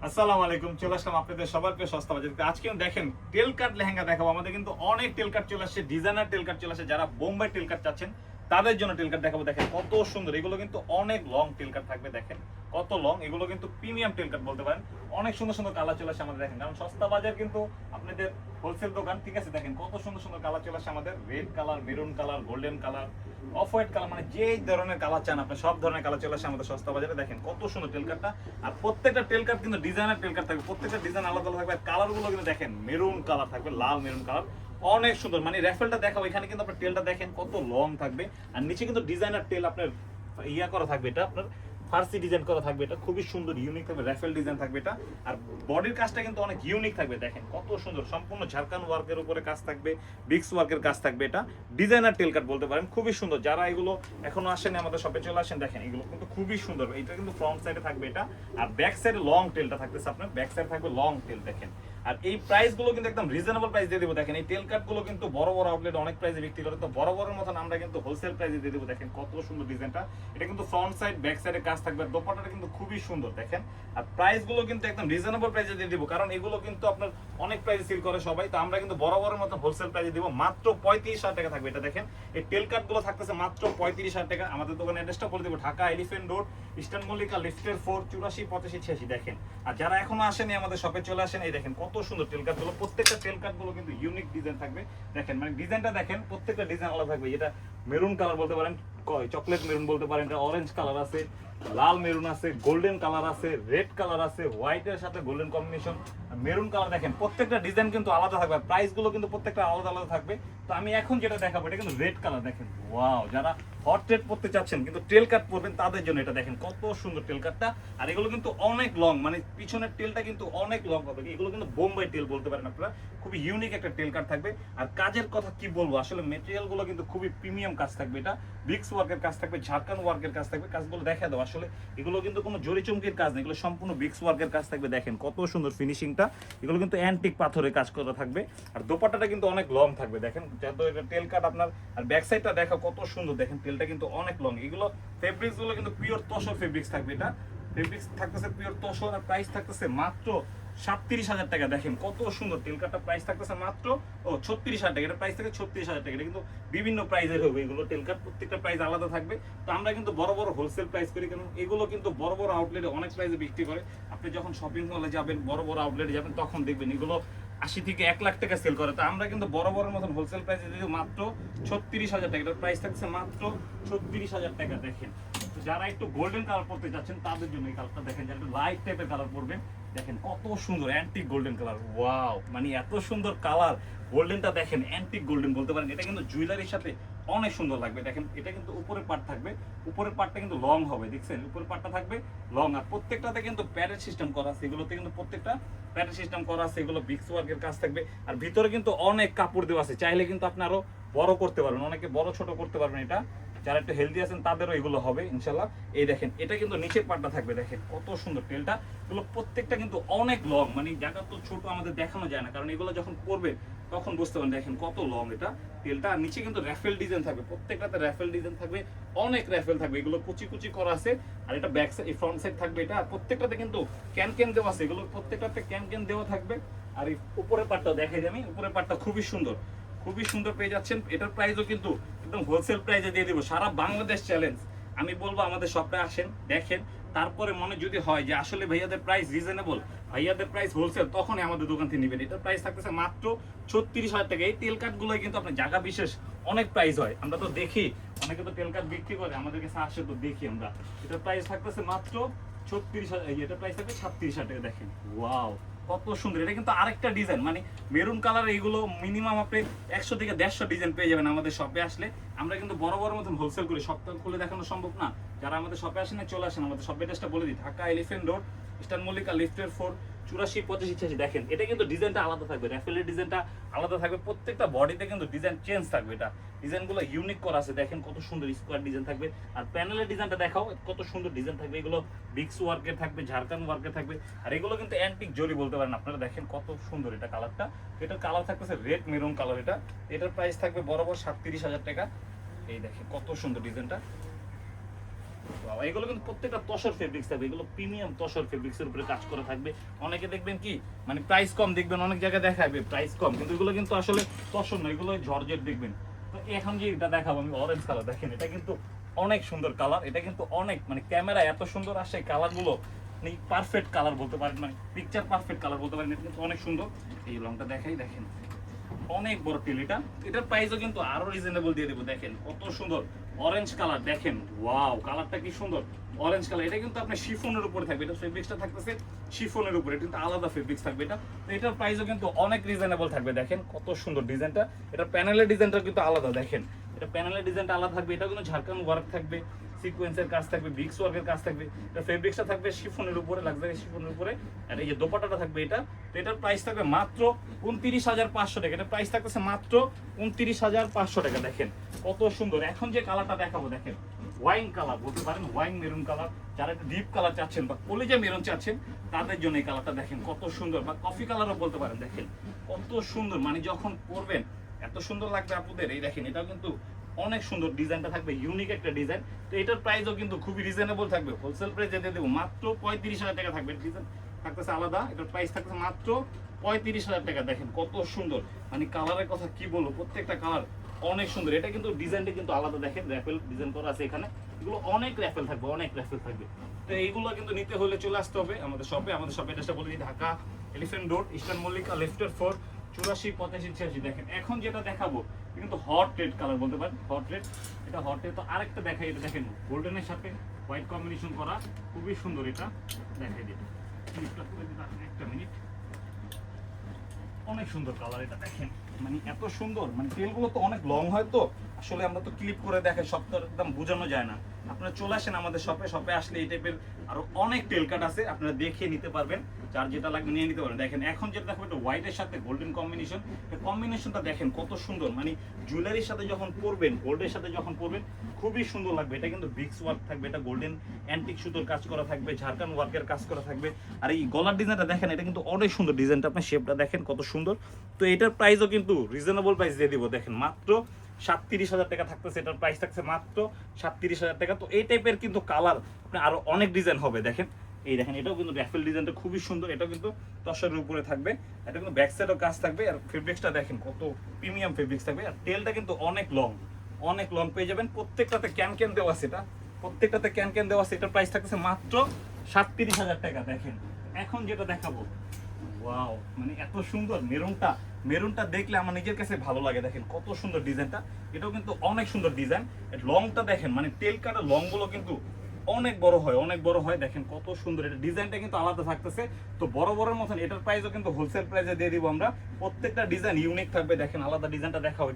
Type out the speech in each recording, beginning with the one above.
আসসালামু আলাইকুম, চলে আসলাম আপনাদের সবার প্রিয় সস্তা বাজার। আজকে দেখেন টেল কাট লেহেঙ্গা দেখাবো। আমাদের কিন্তু অনেক টেল কাট চলে আসছে, ডিজাইনার টেল কাট চলে আসছে। যারা বোম্বাই টেল কাট চাচ্ছেন তাদের জন্য টেল কাট দেখাবো। দেখেন কত সুন্দর, এগুলো কিন্তু অনেক লং টেল কাট থাকবে। দেখেন কত লং, এগুলো কিন্তু প্রিমিয়াম টেল কাট বলতে পারেন। অনেক সুন্দর সুন্দর কালার চলে আসছে আমাদের। দেখেন কারণ সস্তা বাজার কিন্তু আপনাদের হোলসেল দোকান, ঠিক আছে। দেখেন কত সুন্দর সুন্দর কালার চলে আসছে আমাদের। Red colour, maroon colour, golden colour, off white colour, মানে যে ধরনের কালার চান আপনি সব ধরনের কালার চলে আসে আমাদের সস্তা বাজারে। দেখেন কত সুন্দর টেল কাটটা। আর প্রত্যেকটা টেল কাট কিন্তু ডিজাইনার টেল কাট থাকবে, প্রত্যেকটা ডিজাইন আলাদা আলাদা থাকবে। কালার গুলো কিন্তু দেখেন মেরুন কালার থাকবে, লাল মেরুন কালার, অনেক সুন্দর। মানে র্যাফেলটা দেখাবো, এখানে কিন্তু আপনার টেলটা দেখেন কত লং থাকবে। আর নিচে কিন্তু ডিজাইনার টেল আপনার ইয়া করা থাকবে, এটা আপনার ফার্সি ডিজাইন করা থাকবে। এটা খুবই সুন্দর ইউনিক থাকবে, র্যাফেল ডিজাইন থাকবে এটা। আর বডির কাজটা কিন্তু অনেক ইউনিক থাকবে। দেখেন কত সুন্দর, সম্পূর্ণ ঝাড়খান ওয়ার্কের উপরে কাজ থাকবে, বিক্স ওয়ার্কের কাজ থাকবে। এটা ডিজাইনার টেল কাট বলতে পারেন, খুবই সুন্দর। যারা এগুলো এখনো আসেনি আমাদের শপে চলে আসেন, দেখেন এগুলো কিন্তু খুবই সুন্দর। এটা কিন্তু ফ্রন্ট সাইডে থাকবে এটা, আর ব্যাক সাইডে লং টেলটা থাকতেছে আপনার, ব্যাক সাইডে থাকবে লং টেল। দেখেন আর এই প্রাইস গুলো কিন্তু একদম রিজনেবল প্রাইস দিয়ে দেবো। দেখেন এই টেল কাট গুলো কিন্তু বড় বড় আউটলেট অনেক প্রাইসে বিক্রি করে, তো বড় বড় মতন আমরা কিন্তু হোলসেল প্রাইসে দিয়ে দেবো। দেখেন কত সুন্দর ডিজাইনটা। এটা কিন্তু ফ্রন্ট সাইড ব্যাক সাইডে কাজ থাকবে, দোপাট্টাটা কিন্তু খুবই সুন্দর। দেখেন আর প্রাইস গুলো কিন্তু একদম রিজনেবল প্রাইসে দিয়ে দেবো, কারণ এগুলো কিন্তু আপনার অনেক প্রাইসে সেল করে সবাই। তো আমরা কিন্তু বড় বড় মতন হোলসেল প্রাইসে দিব, মাত্র 35,000 টাকা থাকবে। এটা দেখেন এই টেল কাট গুলো থাকতেছে মাত্র 35,000 টাকা। আমাদের দোকানের অ্যাড্রেসটা বলে দেবো, Dhaka elephant road, eastern Mallika, লিফটের 4, 84 85 86। দেখেন আর যারা এখনো আসেনি আমাদের শপে চলে আসেন, এই দেখেন কত সুন্দর টেল কাট গুলো। প্রত্যেকটা টেল কাট গুলো কিন্তু ইউনিক ডিজাইন থাকবে। দেখেন মানে ডিজাইনটা দেখেন, প্রত্যেকটা ডিজাইন আলাদা থাকবে। এটা মেরুন কালার বলতে পারেন, চকলেট মেরুন বলতে পারেন, এটা অরেঞ্জ কালার আছে, লাল মেরুন আছে, গোল্ডেন কালার আছে, রেড কালার আছে, হোয়াইটের সাথে গোল্ডেন কম্বিনেশন, মেরুন কালার। দেখেন প্রত্যেকটা ডিজাইন কিন্তু আলাদা থাকবে, প্রাইস গুলো কিন্তু প্রত্যেকটা আলাদা আলাদা থাকবে। তো আমি এখন যেটা দেখাবো এটা কিন্তু রেড কালার। দেখেন ওয়াও, যারা হট রেড পড়তে চাচ্ছেন কিন্তু টেল কাট পরবেন তাদের জন্য এটা। দেখেন কত সুন্দর টেল কাটটা। আর এগুলো কিন্তু অনেক লং, মানে পিছনের টেলটা কিন্তু অনেক লং হবে। এগুলো কিন্তু বোম্বাই টেল বলতে পারেন আপনারা, খুবই ইউনিক একটা টেল কাট থাকবে। আর কাজের কথা কি বলবো, আসলে মেটেরিয়াল গুলো কিন্তু খুবই প্রিমিয়াম কাজ থাকবে। এটা বিক্স ওয়ার্কের কাজ থাকবে, ঝাড়খান ওয়ার্কের কাজ থাকবে। কাজগুলো দেখা দাও, আসলে এগুলো কিন্তু কোনো জরি চমকির কাজ নেই, এগুলো সম্পূর্ণ বিক্স ওয়ার্কের কাজ থাকবে। দেখেন কত সুন্দর ফিনিশিংটা। এগুলো কিন্তু অ্যান্টিক পাথরের কাজ করা থাকবে। আর দোপাট্টাটা কিন্তু অনেক লং থাকবে। দেখেন যেহেতু এটা টেল কাট আপনার, আর ব্যাক সাইডটা দেখো কত সুন্দর। দেখেন টেলটা কিন্তু অনেক লং। এগুলো ফেব্রিক্স গুলো কিন্তু পিওর তসর ফেব্রিক্স থাকবে। এটা ফেব্রিক্স থাকতেছে পিওর তসর। আর প্রাইস থাকতেছে মাত্র 37,000 টাকা। দেখেন কত সুন্দর টেল কাটটা। প্রাইস থাকতেছে মাত্র 36,000 টাকা। এটা প্রাইস থেকে 36,000 টাকা। এটা কিন্তু বিভিন্ন প্রাইসের হবে এগুলো টেল কাট, প্রত্যেকটা প্রাইস আলাদা থাকবে। তো আমরা কিন্তু বড় বড় হোলসেল প্রাইস করি, কারণ এগুলো কিন্তু বড় বড় আউটলেটে অনেক প্রাইসে বিক্রি করে। আপনি যখন শপিং মলে যাবেন, বড় বড় আউটলেটে যাবেন, তখন দেখবেন এগুলো 80 থেকে 1 লাখ টাকা সেল করে। তো আমরা কিন্তু বড় বড় মতন হোলসেল প্রাইসে দিই মাত্র 36,000 টাকা। এটার প্রাইস থাকছে মাত্র 36,000 টাকা। দেখেন তো যারা একটু গোল্ডেন কালার পড়তে যাচ্ছেন তাদের জন্য এই কালারটা দেখেন, যারা একটু লাইট টাইপের কালার পড়বেন। দেখেন কত সুন্দর অ্যান্টিক গোল্ডেন কালার। ওয়াও, মানে এত সুন্দর কালার। গোল্ডেনটা দেখেন অ্যান্টিক গোল্ডেন বলতে পারেন। এটা কিন্তু জুয়েলারির সাথে অনেক সুন্দর লাগবে। দেখেন এটা কিন্তু উপরের পার্ট থাকবে, উপরের পার্টটা কিন্তু লং হবে। দেখছেন উপরের পার্টটা থাকবে লং। আর প্রত্যেকটাতে কিন্তু প্যাডের সিস্টেম করা আছে, এগুলোতে কিন্তু প্রত্যেকটা প্যাডের সিস্টেম করা আছে। এগুলো বিক্স ওয়ার্কের কাজ থাকবে। আর ভিতরে কিন্তু অনেক কাপড় দেওয়া আছে, চাইলে কিন্তু আপনি আরো বড় করতে পারবেন, অনেকে বড় ছোট করতে পারবেন। এটা যারা একটু হেলদি আছেন তাদেরও এগুলো হবে ইনশাল্লাহ। এই দেখেন এটা কিন্তু নিচের পাটটা থাকবে। দেখেন কত সুন্দর টেলটা। এগুলো প্রত্যেকটা কিন্তু অনেক লং, মানে জায়গা তো ছোট আমাদের দেখানো যায় না, কারণ এগুলো যখন পরবে তখন বুঝতে পারেন। দেখেন কত লং এটা টেলটা। আর নিচে কিন্তু র্যাফেল ডিজাইন থাকবে, প্রত্যেকটাতে র্যাফেল ডিজাইন থাকবে, অনেক র্যাফেল থাকবে। এগুলো কুচি কুচি করা আছে। আর এটা ব্যাক সাইড, ফ্রন্ট সাইড থাকবে। এটা প্রত্যেকটাতে কিন্তু ক্যান দেওয়া আছে, এগুলো প্রত্যেকটাতে ক্যান দেওয়া থাকবে। আর এই উপরের পাটটা দেখাই আমি, উপরের পাটটা খুবই সুন্দর, খুবই সুন্দর পেয়ে যাচ্ছেন। এটার প্রাইসও কিন্তু একদম হোলসেল প্রাইসে দিয়ে দিব, সারা বাংলাদেশ চ্যালেঞ্জ। আমি বলবো আমাদের শপে আসেন, দেখেন, তারপরে মনে যদি হয় যে আসলে ভাইয়াদের প্রাইস রিজনেবল, ভাইয়াদের প্রাইস হোলসেল, তখনই আমাদের দোকান থেকে নেবেন। এটার প্রাইস থাকতেছে মাত্র 36,000 টাকা। এই তেল কাটগুলোই কিন্তু আপনার জায়গা বিশেষ অনেক প্রাইস হয়, আমরা তো দেখি অনেকে তো তেল কাট বিক্রি করে, আমাদের কাছে আসে তো দেখি আমরা। এটার প্রাইস থাকতেছে মাত্র 36,000, এটার প্রাইস থাকবে 36,000 টাকা। দেখেন ওয়াও কত সুন্দর। এটা কিন্তু আরেকটা ডিজাইন, মানে মেরুন কালার। এইগুলো মিনিমাম আপনি 100 থেকে 150 ডিজাইন পেয়ে যাবেন আমাদের শপে আসলে। আমরা কিন্তু বড় বড় মতন হোলসেল করি, সপ্তাহ খুলে দেখানো সম্ভব না। যারা আমাদের শপে আসেন চলে আসেন, আমাদের শপের অ্যাড্রেসটা বলে দিই, Dhaka elephant road, eastern Mallika, লিফটের 4, 84 85 86। দেখেন এটা কিন্তু ডিজাইনটা আলাদা থাকবে, র্যাফেলের ডিজাইনটা আলাদা থাকবে। প্রত্যেকটা বডিতে কিন্তু ডিজাইন চেঞ্জ থাকবে। এটা ডিজাইনগুলো ইউনিক করা আছে। দেখেন কত সুন্দর স্কোয়ার ডিজাইন থাকবে। আর প্যানেলের ডিজাইনটা দেখাও, কত সুন্দর ডিজাইন থাকবে। এগুলো বিক্স ওয়ার্কের থাকবে, ঝাড়খান ওয়ার্কের থাকবে। আর এগুলো কিন্তু অ্যান্টিক জরি বলতে পারেন আপনারা। দেখেন কত সুন্দর এটা কালারটা। এটার কালার থাকতেছে রেড মেরুন কালার। এটার প্রাইস থাকবে বরাবর 37,000 টাকা। এই দেখেন কত সুন্দর ডিজাইনটা। Wow, এগুলো কিন্তু প্রত্যেকটা তসর ফেব্রিক্স থাকবে, এগুলো প্রিমিয়াম তসর ফেব্রিক্সের উপরে কাজ করা থাকবে। অনেকে দেখবেন কি মানে প্রাইস কম দেখবেন, অনেক জায়গায় দেখাবে প্রাইস কম, কিন্তু এগুলো কিন্তু আসলে তসর না, এগুলো জর্জেট দেখবেন। তো এখন যে এটা দেখাবো আমি অরেঞ্জ কালার, দেখেন এটা কিন্তু অনেক সুন্দর কালার, এটা কিন্তু অনেক মানে ক্যামেরা এত সুন্দর আসে কালারগুলো, মানে পারফেক্ট কালার বলতে পারেন, মানে পিকচার পারফেক্ট কালার বলতে পারেন, এটা কিন্তু অনেক সুন্দর। এই রংটা দেখাই, দেখেন অনেক বড় টিল এটা, এটার প্রাইসও কিন্তু আরো রিজনেবল দিয়ে দেবো। দেখেন কত সুন্দর অরেঞ্জ কালার, দেখেন ওয়াও কালারটা কি সুন্দর অরেঞ্জ কালার। এটা কিন্তু আপনার শিফনের উপরে থাকবে, এটা ফেব্রিক্সটা থাকতেছে শিফনের উপরে, এটা কিন্তু আলাদা ফেব্রিক্স থাকবে এটা। তো এটার প্রাইসও কিন্তু অনেক রিজনেবল থাকবে। দেখেন কত সুন্দর ডিজাইনটা, এটা প্যানেলের ডিজাইনটা কিন্তু আলাদা, দেখেন এটা প্যানেলের ডিজাইনটা আলাদা থাকবে, এটা কিন্তু ঝাড়খান্ড ওয়ার্ক থাকবে, সিকোয়েন্সের কাজ থাকবে, বিক্স ওয়ার্কের কাজ থাকবে, এটা ফেব্রিক্সটা থাকবে শিফনের উপরে, লাক্সারি শিফনের উপরে। আর এই যে দোপাট্টাটা থাকবে এটা, তো এটার প্রাইস থাকবে মাত্র 29,500 টাকা। এটা প্রাইস থাকতেছে মাত্র 29,500 টাকা। দেখেন কত সুন্দর। এখন যে কালারটা দেখাবো, দেখেন ওয়াইন কালার বলতে পারেন, ওয়াইন মেরুন কালার, যারা একটু ডিপ কালার চাচ্ছেন বা কলিজা মেরুন চাচ্ছেন তাদের জন্য এই কালারটা দেখেন কত সুন্দর, বা কফি কালারও বলতে পারেন। দেখেন কত সুন্দর, মানে যখন পরবেন এত সুন্দর লাগবে আপনাদের। এই দেখেন এটাও কিন্তু অনেক সুন্দর, ডিজাইনটা থাকবে ইউনিক একটা ডিজাইন। তো এটার প্রাইসও কিন্তু খুবই রিজনেবল থাকবে, হোলসেল প্রাইসে দিয়ে দেবো মাত্র 35,000 টাকা থাকবে। ডিজাইন থাকতেছে আলাদা, এটার প্রাইস থাকতেছে মাত্র 35,000 টাকা। দেখেন কত সুন্দর, মানে কালারের কথা কি বলবো, প্রত্যেকটা কালার অনেক সুন্দর। এটা কিন্তু ডিজাইনটা কিন্তু আলাদা, দেখেন র্যাফেল ডিজাইন করা আছে এখানে, এগুলো অনেক র্যাফেল থাকবে, অনেক র্যাফেল থাকবে। তো এইগুলো কিন্তু নিতে হলে চলে আসতে হবে আমাদের শপে। আমাদের শপে অ্যাড্রেসটা বলে দিই, Dhaka elephant road, eastern Mallika, লিফটের 4, 84 85 86। দেখেন এখন যেটা দেখাবো কিন্তু হট রেড কালার বলতে পারেন, হট রেড, এটা হট রেড। তো আরেকটা দেখাই, এটা দেখেন গোল্ডেনের সাথে হোয়াইট কম্বিনেশন করা, খুবই সুন্দর। এটা দেখাই দিই, একটা মিনিট, অনেক সুন্দর কালার এটা। দেখেন মানে এত সুন্দর, মানে তেলগুলো তো অনেক লং হয়, তো আসলে আমরা তো ক্লিপ করে দেখাই, সব তো একদম বোঝানো যায় না। আপনারা চলে আসেন আমাদের শপে, শপে আসলে এই টাইপের আরো অনেক টেল কাট আছে, আপনারা দেখে নিতে পারবেন, যার যেটা লাগবে নিয়ে নিতে পারেন। দেখেন এখন যেটা দেখো এটা হোয়াইটের সাথে গোল্ডেন কম্বিনেশন, এই কম্বিনেশনটা দেখেন কত সুন্দর, মানে জুয়েলারির সাথে যখন পরবেন, গোল্ডের সাথে যখন পরবেন খুবই সুন্দর লাগবে। এটা কিন্তু বিক্স ওয়ার্ক থাকবে, এটা গোল্ডেন অ্যান্টিক সুতোর কাজ করা থাকবে, ঝাড়খান্ড ওয়ার্কের কাজ করা থাকবে। আর এই গলার ডিজাইনটা দেখেন, এটা কিন্তু অনেক সুন্দর ডিজাইনটা, আপনার শেপটা দেখেন কত সুন্দর। তো এটার প্রাইসও কিন্তু রিজনেবল প্রাইস দিয়ে দিব। দেখেন মাত্র 37,000 টাকা থাকতেছে, এটার প্রাইস থাকছে মাত্র 37,000 টাকা। তো এই টাইপের কিন্তু কালার আপনার আরো অনেক ডিজাইন হবে। দেখেন এই দেখেন এটাও কিন্তু র্যাফেল ডিজাইনটা খুবই সুন্দর, এটাও কিন্তু তসরের উপরে থাকবে, এটা কিন্তু ব্যাক সাইডও কাজ থাকবে। আর ফেব্রিক্সটা দেখেন কত প্রিমিয়াম ফেব্রিক্স থাকবে, আর টেলটা কিন্তু অনেক লং, অনেক লং পেয়ে যাবেন। প্রত্যেকটাতে ক্যান ক্যান দেওয়া আছে, এটা প্রত্যেকটাতে ক্যান ক্যান দেওয়া আছে। এটার প্রাইস থাকছে মাত্র 37,000 টাকা। দেখেন এখন যেটা দেখাবো, ওয়াও মানে এত সুন্দর মেরুনটা, মেরুনটা দেখলে আমার নিজের কাছে ভালো লাগে। দেখেন কত সুন্দর ডিজাইনটা, এটাও কিন্তু অনেক সুন্দর ডিজাইন। লংটা দেখেন, মানে টেল কাটার লং গুলো কিন্তু অনেক বড় হয়, অনেক বড় হয়। দেখেন কত সুন্দর, এটা ডিজাইনটা কিন্তু আলাদা থাকতেছে। তো বড় বড়ের মতন এটার প্রাইসও কিন্তু হোলসেল প্রাইসে দিয়ে দিব আমরা। প্রত্যেকটা ডিজাইন ইউনিক থাকবে। দেখেন আলাদা ডিজাইনটা দেখাও,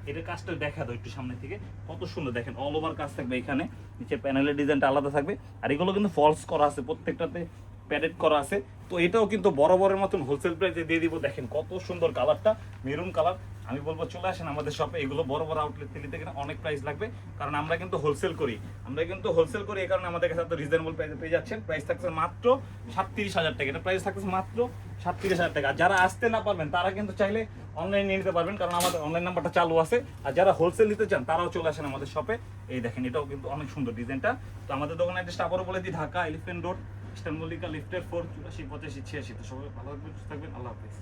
এটা কাজটা দেখা দাও একটু সামনে থেকে, কত সুন্দর। দেখেন অল ওভার কাজ থাকবে, এখানে নিচে প্যানেলের ডিজাইনটা আলাদা থাকবে। আর এগুলো কিন্তু ফলস করা আছে, প্রত্যেকটাতে প্যাডেড করা আছে। তো এটাও কিন্তু বরাবরের মতন হোলসেল প্রাইসে দিয়ে দিব। দেখেন কত সুন্দর কালারটা, মেরুন কালার। আমি বলবো চলে আসেন আমাদের শপে। এগুলো বড় বড় আউটলেট থেকে নিতে গেলে অনেক প্রাইস লাগবে, কারণ আমরা কিন্তু হোলসেল করি, এই কারণে আমাদের কাছে এত রিজনেবল প্রাইসে পেয়ে যাচ্ছেন। প্রাইস থাকছে মাত্র 37,000 টাকা, এটা প্রাইস থাকছে মাত্র 37,000 টাকা। আর যারা আসতে না পারবেন তারা কিন্তু চাইলে অনলাইনে নিয়ে নিতে পারবেন, কারণ আমাদের অনলাইন নাম্বারটা চালু আছে। আর যারা হোলসেল নিতে চান তারাও চলে আসেন আমাদের শপে। এই দেখেন এটাও কিন্তু অনেক সুন্দর ডিজাইনটা। তো আমাদের দোকানের অ্যাড্রেসটা আবারও বলে দিই, Dhaka elephant road, eastern Mallika, লিফটের 4, 84 85 86। তো সবাই ভালো থাকবেন, সুস্থ থাকবেন, আল্লাহ হাফেজ।